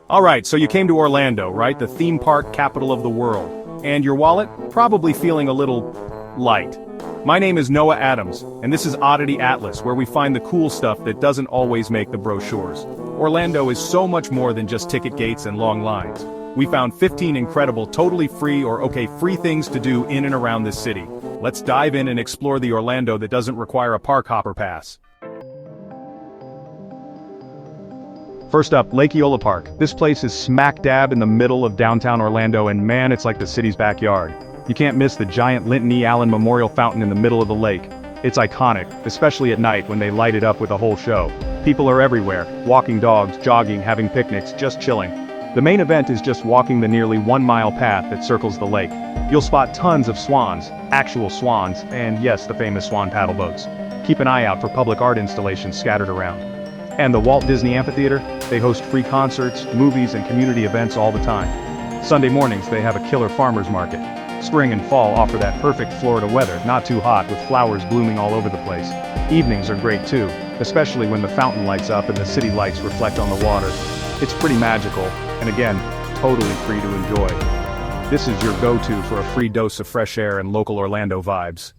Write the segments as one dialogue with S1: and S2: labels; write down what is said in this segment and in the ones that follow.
S1: Alright, so you came to Orlando, right? The theme park capital of the world. And your wallet? Probably feeling a little light. My name is Noah Adams, and this is Oddity Atlas, where we find the cool stuff that doesn't always make the brochures. Orlando is so much more than just ticket gates and long lines. We found 15 incredible, totally free or free things to do in and around this city. Let's dive in and explore the Orlando that doesn't require a park hopper pass. First up, Lake Eola Park. This place is smack dab in the middle of downtown Orlando, and man, it's like the city's backyard. You can't miss the giant Linton E. Allen Memorial Fountain in the middle of the lake. It's iconic, especially at night when they light it up with a whole show. People are everywhere, walking dogs, jogging, having picnics, just chilling. The main event is just walking the nearly 1 mile path that circles the lake. You'll spot tons of swans, actual swans, and yes, the famous swan paddle boats. Keep an eye out for public art installations scattered around. And the Walt Disney Amphitheater, they host free concerts, movies, and community events all the time. Sunday mornings they have a killer farmers market. Spring and fall offer that perfect Florida weather, not too hot, with flowers blooming all over the place. Evenings are great too, especially when the fountain lights up and the city lights reflect on the water. It's pretty magical, and again, totally free to enjoy. This is your go-to for a free dose of fresh air and local Orlando vibes.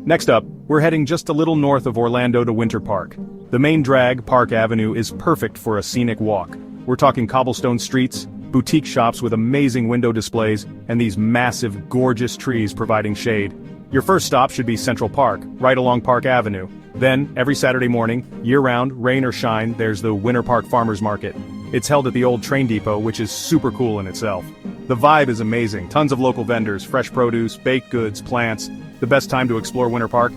S1: Next up, we're heading just a little north of Orlando to Winter Park. The main drag, Park Avenue, is perfect for a scenic walk. We're talking cobblestone streets, boutique shops with amazing window displays, and these massive, gorgeous trees providing shade. Your first stop should be Central Park, right along Park Avenue. Then, every Saturday morning, year-round, rain or shine, there's the Winter Park Farmers Market. It's held at the old train depot, which is super cool in itself. The vibe is amazing, tons of local vendors, fresh produce, baked goods, plants. The best time to explore Winter Park?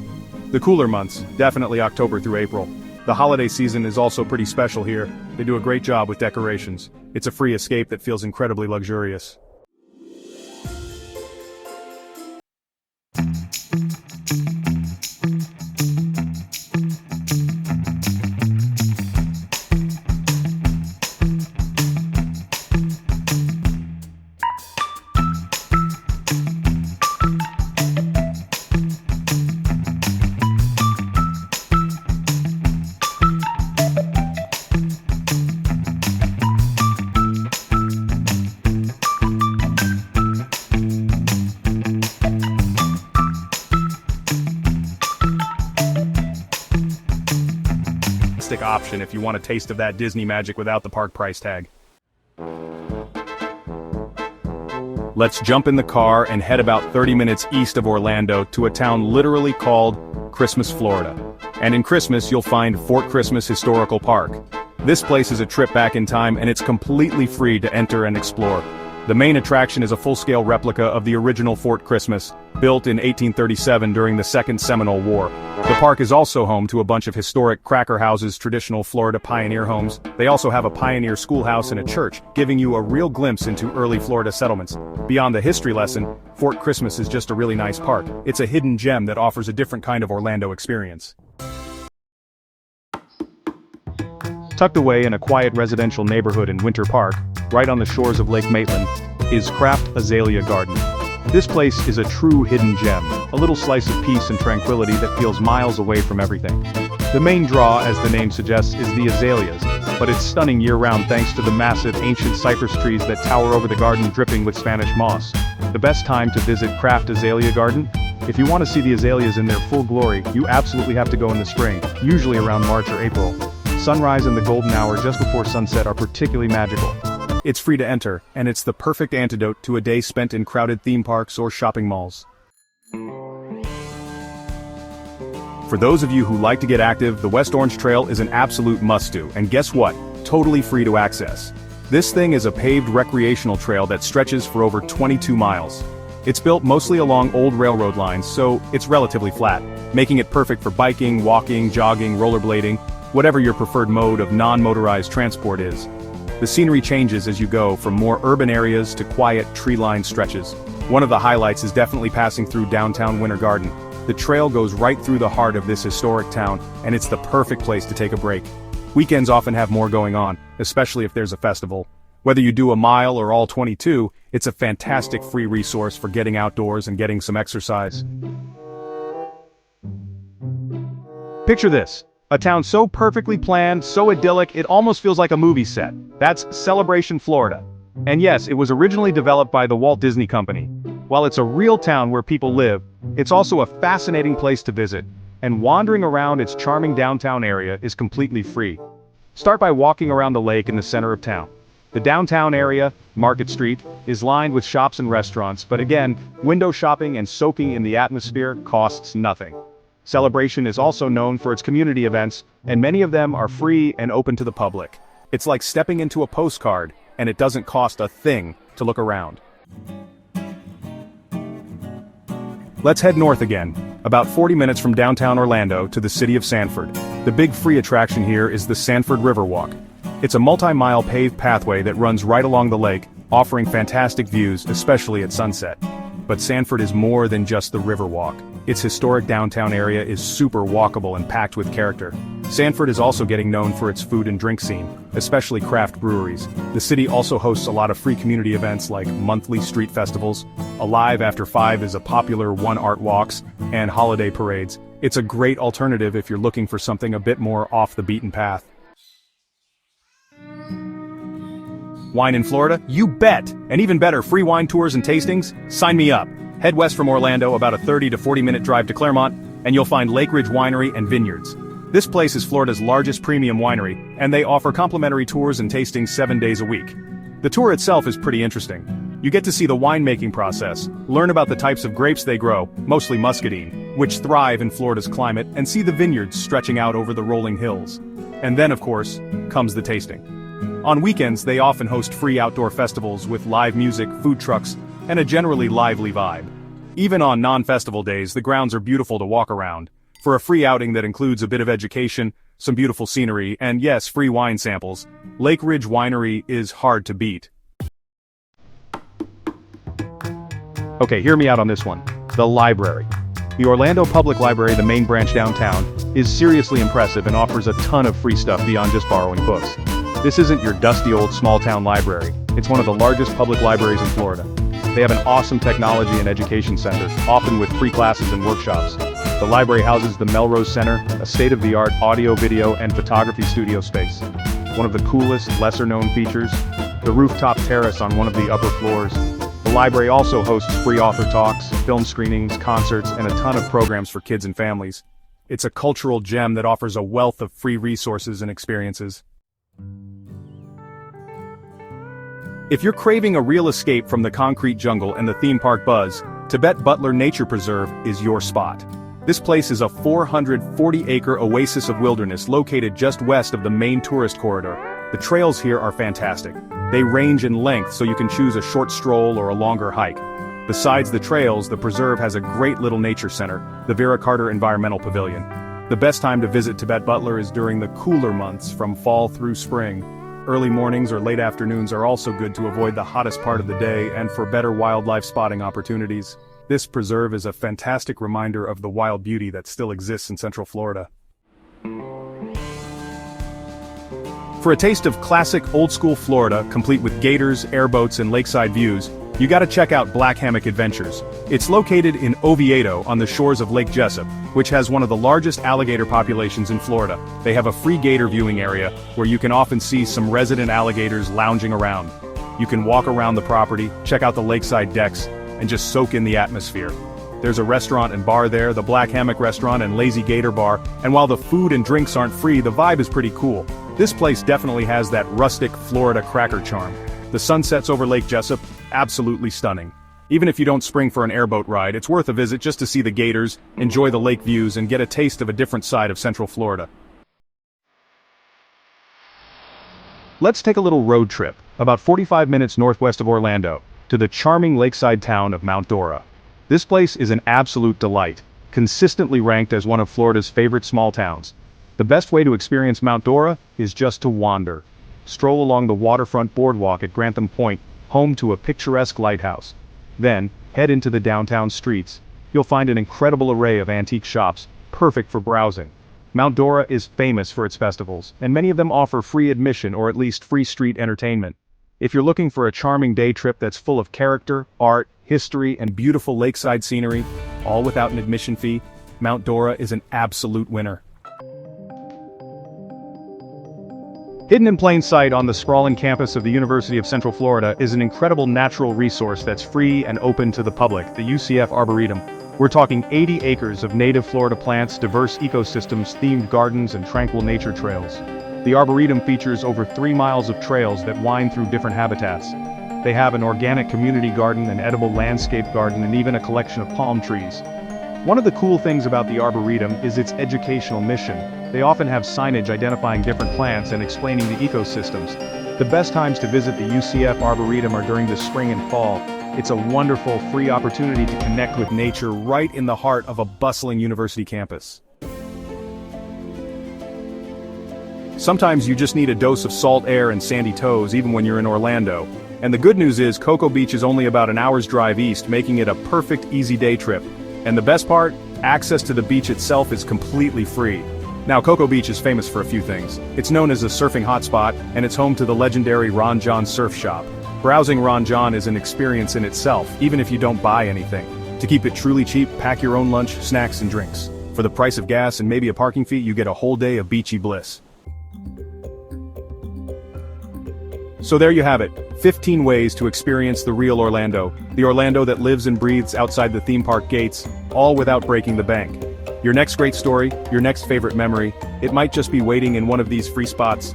S1: The cooler months, definitely October through April. The holiday season is also pretty special here. They do a great job with decorations. It's a free escape that feels incredibly luxurious. Option if you want a taste of that Disney magic without the park price tag. Let's jump in the car and head about 30 minutes east of Orlando to a town literally called Christmas, Florida. And in Christmas you'll find Fort Christmas Historical Park. This place is a trip back in time, and it's completely free to enter and explore. The main attraction is a full-scale replica of the original Fort Christmas, built in 1837 during the Second Seminole War. The park is also home to a bunch of historic cracker houses, traditional Florida pioneer homes. They also have a pioneer schoolhouse and a church, giving you a real glimpse into early Florida settlements. Beyond the history lesson, Fort Christmas is just a really nice park. It's a hidden gem that offers a different kind of Orlando experience. Tucked away in a quiet residential neighborhood in Winter Park, right on the shores of Lake Maitland, is Kraft Azalea Garden. This place is a true hidden gem, a little slice of peace and tranquility that feels miles away from everything. The main draw, as the name suggests, is the azaleas, but it's stunning year-round thanks to the massive ancient cypress trees that tower over the garden dripping with Spanish moss. The best time to visit Kraft Azalea Garden? If you want to see the azaleas in their full glory, you absolutely have to go in the spring, usually around March or April. Sunrise and the golden hour just before sunset are particularly magical. It's free to enter, and it's the perfect antidote to a day spent in crowded theme parks or shopping malls. For those of you who like to get active, the West Orange Trail is an absolute must-do, and guess what? Totally free to access. This thing is a paved recreational trail that stretches for over 22 miles. It's built mostly along old railroad lines, so it's relatively flat, making it perfect for biking, walking, jogging, rollerblading, whatever your preferred mode of non-motorized transport is. The scenery changes as you go from more urban areas to quiet, tree-lined stretches. One of the highlights is definitely passing through downtown Winter Garden. The trail goes right through the heart of this historic town, and it's the perfect place to take a break. Weekends often have more going on, especially if there's a festival. Whether you do a mile or all 22, it's a fantastic free resource for getting outdoors and getting some exercise. Picture this. A town so perfectly planned, so idyllic, it almost feels like a movie set. That's Celebration, Florida. And yes, it was originally developed by the Walt Disney Company. While it's a real town where people live, it's also a fascinating place to visit, and wandering around its charming downtown area is completely free. Start by walking around the lake in the center of town. The downtown area, Market Street, is lined with shops and restaurants, but again, window shopping and soaking in the atmosphere costs nothing. Celebration is also known for its community events, and many of them are free and open to the public. It's like stepping into a postcard, and it doesn't cost a thing to look around. Let's head north again, about 40 minutes from downtown Orlando to the city of Sanford. The big free attraction here is the Sanford RiverWalk. It's a multi-mile paved pathway that runs right along the lake, offering fantastic views, especially at sunset. But Sanford is more than just the RiverWalk. Its historic downtown area is super walkable and packed with character. Sanford is also getting known for its food and drink scene, especially craft breweries. The city also hosts a lot of free community events like monthly street festivals. Alive After 5 is a popular one-art walks, and holiday parades. It's a great alternative if you're looking for something a bit more off the beaten path. Wine in Florida? You bet! And even better, free wine tours and tastings? Sign me up! Head west from Orlando about a 30 to 40-minute drive to Claremont, and you'll find Lakeridge Winery and Vineyards. This place is Florida's largest premium winery, and they offer complimentary tours and tastings 7 days a week. The tour itself is pretty interesting. You get to see the winemaking process, learn about the types of grapes they grow, mostly muscadine, which thrive in Florida's climate, and see the vineyards stretching out over the rolling hills. And then, of course, comes the tasting. On weekends, they often host free outdoor festivals with live music, food trucks, and a generally lively vibe. Even on non-festival days, the grounds are beautiful to walk around. For a free outing that includes a bit of education, some beautiful scenery, and yes, free wine samples, Lakeridge Winery is hard to beat. Okay, hear me out on this one. The library. The Orlando Public Library, the main branch downtown, is seriously impressive and offers a ton of free stuff beyond just borrowing books. This isn't your dusty old small-town library. It's one of the largest public libraries in Florida. They have an awesome technology and education center, often with free classes and workshops. The library houses the Melrose Center, a state-of-the-art audio, video, and photography studio space. One of the coolest, lesser-known features, the rooftop terrace on one of the upper floors. The library also hosts free author talks, film screenings, concerts, and a ton of programs for kids and families. It's a cultural gem that offers a wealth of free resources and experiences. If you're craving a real escape from the concrete jungle and the theme park buzz, Tibet-Butler Nature Preserve is your spot. This place is a 440-acre oasis of wilderness located just west of the main tourist corridor. The trails here are fantastic. They range in length so you can choose a short stroll or a longer hike. Besides the trails, the preserve has a great little nature center, the Vera Carter Environmental Pavilion. The best time to visit Tibet-Butler is during the cooler months from fall through spring. Early mornings or late afternoons are also good to avoid the hottest part of the day and for better wildlife spotting opportunities. This preserve is a fantastic reminder of the wild beauty that still exists in Central Florida. For a taste of classic old-school Florida, complete with gators, airboats, and lakeside views, you gotta check out Hammock Adventures. It's located in Oviedo on the shores of Lake Jessup, which has one of the largest alligator populations in Florida. They have a free gator viewing area, where you can often see some resident alligators lounging around. You can walk around the property, check out the lakeside decks, and just soak in the atmosphere. There's a restaurant and bar there, the Black Hammock Restaurant and Lazy Gator Bar, and while the food and drinks aren't free, the vibe is pretty cool. This place definitely has that rustic Florida cracker charm. The sunsets over Lake Jessup, absolutely stunning. Even if you don't spring for an airboat ride, it's worth a visit just to see the gators, enjoy the lake views, and get a taste of a different side of Central Florida. Let's take a little road trip, about 45 minutes northwest of Orlando, to the charming lakeside town of Mount Dora. This place is an absolute delight, consistently ranked as one of Florida's favorite small towns. The best way to experience Mount Dora is just to wander. Stroll along the waterfront boardwalk at Grantham Point, home to a picturesque lighthouse. Then, head into the downtown streets. You'll find an incredible array of antique shops, perfect for browsing. Mount Dora is famous for its festivals, and many of them offer free admission or at least free street entertainment. If you're looking for a charming day trip that's full of character, art, history, and beautiful lakeside scenery, all without an admission fee, Mount Dora is an absolute winner. Hidden in plain sight on the sprawling campus of the University of Central Florida is an incredible natural resource that's free and open to the public, the UCF Arboretum. We're talking 80 acres of native Florida plants, diverse ecosystems, themed gardens, and tranquil nature trails. The Arboretum features over 3 miles of trails that wind through different habitats. They have an organic community garden, an edible landscape garden, and even a collection of palm trees. One of the cool things about the Arboretum is its educational mission. They often have signage identifying different plants and explaining the ecosystems. The best times to visit the UCF Arboretum are during the spring and fall. It's a wonderful, free opportunity to connect with nature right in the heart of a bustling university campus. Sometimes you just need a dose of salt air and sandy toes even when you're in Orlando. And the good news is Cocoa Beach is only about an hour's drive east, making it a perfect easy day trip. And the best part? Access to the beach itself is completely free. Now, Cocoa Beach is famous for a few things. It's known as a surfing hotspot, and it's home to the legendary Ron Jon Surf Shop. Browsing Ron Jon is an experience in itself, even if you don't buy anything. To keep it truly cheap, pack your own lunch, snacks, and drinks. For the price of gas and maybe a parking fee, you get a whole day of beachy bliss. So there you have it, 15 ways to experience the real Orlando, the Orlando that lives and breathes outside the theme park gates, all without breaking the bank. Your next great story, your next favorite memory, it might just be waiting in one of these free spots.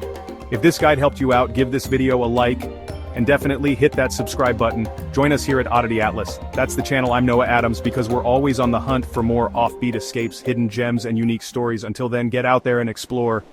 S1: If this guide helped you out, give this video a like, and definitely hit that subscribe button. Join us here at Oddity Atlas. That's the channel. I'm Noah Adams, because we're always on the hunt for more offbeat escapes, hidden gems, and unique stories. Until then, get out there and explore.